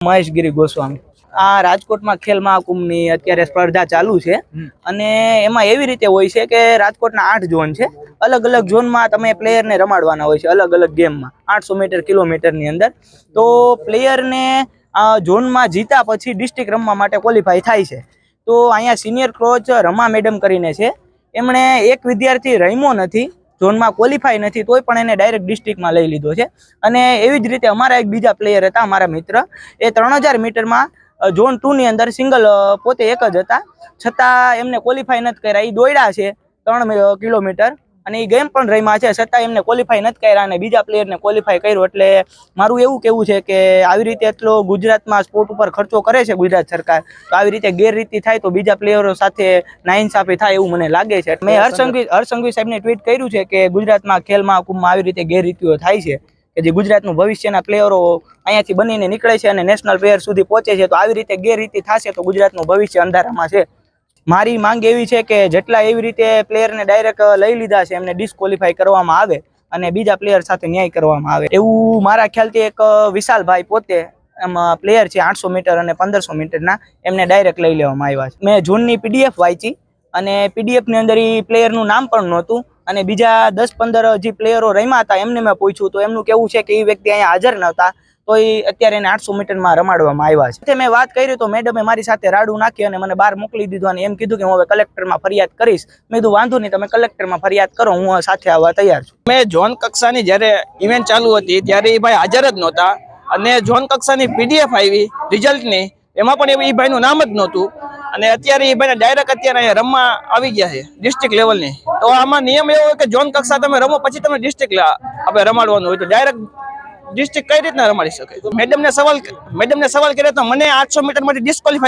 મહેશગીરી ગોસ્વામી આ રાજકોટમાં ખેલ મહાકુંભની અત્યારે સ્પર્ધા ચાલુ છે અને એમાં એવી રીતે હોય છે કે રાજકોટના 8 ઝોન છે. અલગ અલગ ઝોનમાં તમે પ્લેયરને રમાડવાના હોય છે અલગ અલગ ગેમમાં 800 મીટર કિલોમીટરની અંદર. તો પ્લેયરને ઝોનમાં જીતા પછી ડિસ્ટ્રિક્ટ રમવા માટે ક્વોલિફાય થાય છે. તો અહીંયા સિનિયર કોચ રમા મેડમ કરીને છે, એમણે એક વિદ્યાર્થી રમ્યો નથી, ઝોનમાં ક્વોલિફાય નથી, તોય પણ એને ડાયરેક્ટ ડિસ્ટ્રિક્ટમાં લઈ લીધો છે. અને એવી જ રીતે અમારા એક બીજા પ્લેયર હતા, અમારા મિત્ર, એ 3000 મીટરમાં ઝોન 2 ની અંદર સિંગલ પોતે એક જ હતા, છતાં એમને ક્વોલિફાય નથી કર્યા. એ દોડ્યા છે 3 કિલોમીટર અને એ ગેમ પણ રમ્યા છે, છતાં એમને ક્વોલિફાય નથી કર્યા અને બીજા પ્લેયરને ક્વોલિફાય કર્યો. એટલે મારું એવું કહેવું છે કે આવી રીતે એટલો ગુજરાતમાં સ્પોર્ટ ઉપર ખર્ચો કરે છે ગુજરાત સરકાર, તો આવી રીતે ગેરરીતિ થાય તો બીજા પ્લેયરો સાથે નાઇન્સાફી થાય એવું મને લાગે છે. મેં હરસંઘવી સાહેબને ટ્વીટ કર્યું છે કે ગુજરાતમાં ખેલ મહાકુંભમાં આવી રીતે ગેરરીતિઓ થાય છે કે જે ગુજરાતનું ભવિષ્યના પ્લેયરો અહીંયાથી બનીને નીકળે છે અને નેશનલ પ્લેયર સુધી પહોંચે છે. તો આવી રીતે ગેરરીતિ થશે તો ગુજરાતનું ભવિષ્ય અંધારામાં છે. મારી માંગ એવી છે કે જેટલા એવી રીતે પ્લેયરને ડાયરેક્ટ લઈ લીધા છે એમને ડિસ્ક્વોલિફાય કરવામાં આવે અને બીજા પ્લેયર સાથે ન્યાય કરવામાં આવે એવું મારા ખ્યાલથી. એક વિશાલભાઈ પોતે એમાં પ્લેયર છે 800 મીટર અને 1500 મીટરના, એમને ડાયરેક્ટ લઈ લેવામાં આવ્યા છે. મેં ઝોનની પીડીએફ વાંચી અને પીડીએફની અંદર એ પ્લેયરનું નામ પણ નહોતું અને બીજા 10-15 જે પ્લેયરો રમ્યા હતા એમને મેં પૂછ્યું તો એમનું કહેવું છે કે એ વ્યક્તિ અહીંયા હાજર નહોતા, તો એ અત્યારે એને 800 મીટરમાં રમાડવામાં આવ્યા છે. મેં વાત કરી તો મેડમે મારી સાથે રાડું નાખી અને મને બહાર મોકલી દીધો અને એમ કીધું કે હું હવે કલેક્ટરમાં ફરિયાદ કરીશ. મેં કીધું વાંધો નહીં, તમે કલેક્ટરમાં ફરિયાદ કરો, હું સાથે આવવા તૈયાર છું. મેં ઝોન કક્ષાની જ્યારે ઇવેન્ટ ચાલુ હતી ત્યારે એ ભાઈ હાજર જ નહોતા અને ઝોન કક્ષાની પીડીએફ આવી રિઝલ્ટની, એમાં પણ એ ભાઈનું નામ જ નહોતું અને અત્યારે એ ભાઈને ડાયરેક્ટ અત્યારે અહીંયા રમવા આવી ગયા છે ડિસ્ટ્રિક્ટ લેવલની. તો આમાં નિયમ એવો હોય કે ઝોન કક્ષા તમે રમો પછી તમે ડિસ્ટ્રિક્ટ આપણે રમાડવાનું હોય, તો ડાયરેક્ટ ડિસ્ટ્રિક્ટ કઈ રીતના રમાડી શકે? મેડમને સવાલ કર્યો તો મને 800 મીટર માંથી ડિસ્ક્વોલિફાય